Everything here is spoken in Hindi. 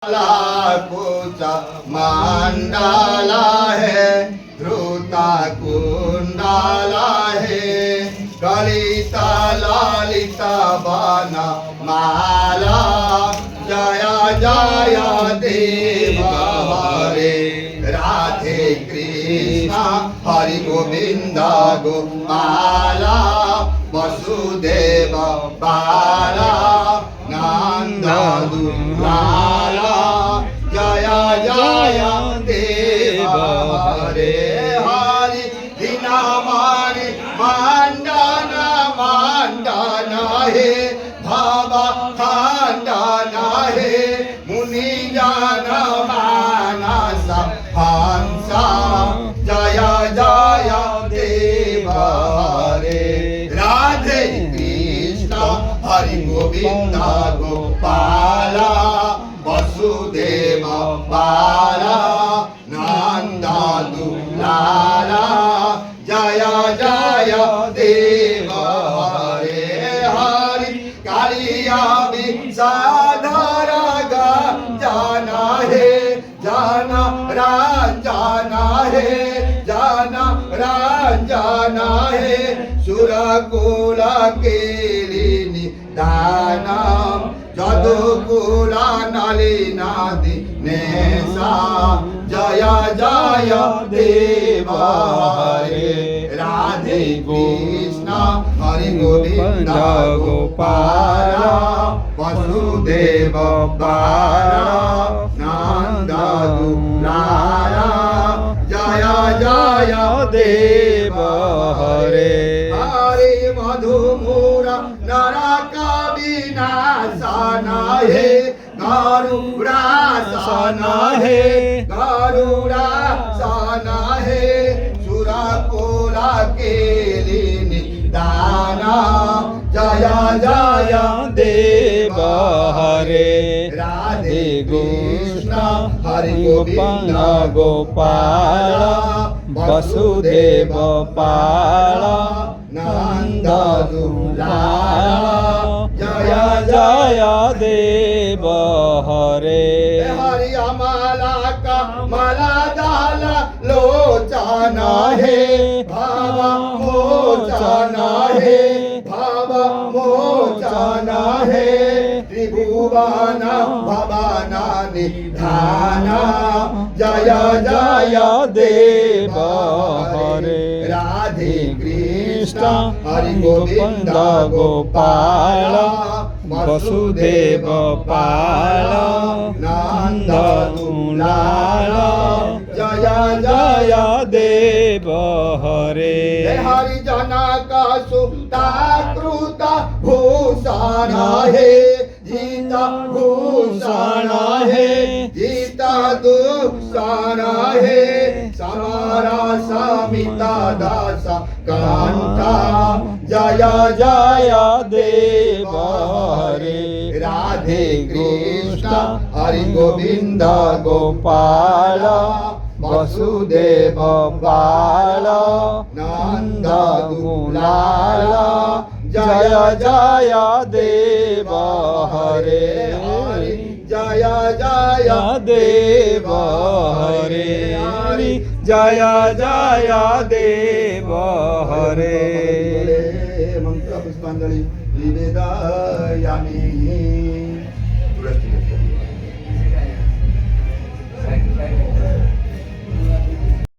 लाकुचा मांडाला है ध्रुता कुंडाला है कलिता लालिता बाना माला जया जया देवा हरे राधे कृष्णा हरि गोविंदा गोपाला वसुदेव बाला नंदा दुलाला जया जया देवा हरे हरि दीना माने मांडना मांडना हे भावा खांडना हे मुनि जाना मानसा हंसा जया जया देवा हरे राधे कृष्ण हरि गोविंदा गोपाला वसुदेव बाला नंदा दुलाला जया जया देव हरे हरि कालिया विषाधारा गा जाना है जाना रांझाना है जाना रांझाना है सुरकुला केलिनी दानम जदुकुला नलिनादि नेसा जया जया देवा हरे राधे कृष्ण हरि गोविंदा गोपाला वसुदेव बाला नंदा दुलाला जया जया देवा हरे हरि मधुमुरा नरका विनाशना है गरुड़ासना है गरुड़ासना है सुरकुला केलिनी दाना जया जया देवा हरे राधे कृष्ण हरि गोविंदा गोपाला वसुदेव बाला नंदा दुलाला जया जया देव हरे हरि माला का माला दाला लोचना है भावा मोचना है भावा मोचना है त्रिभुवन भवाना निधाना जया जया देव हरे राधे कृष्ण हरि गोविंदा गोपाला वसुदेव बाला नंदा दुलाला जया जया देव हरे हरि जनक सुता कृता भूषण है जीता भूषण है जीता दूषण है समारा समिता दासा कांता जया जया देव हरे राधे कृष्ण हरि गोविंदा गोपाला वसुदेव बाला नंदा दुलाला जया जया देव हरे हरि जया जया देव हरे हरि जया जया देव हरे मंत्र पुष्पांजलि निवेदयामि।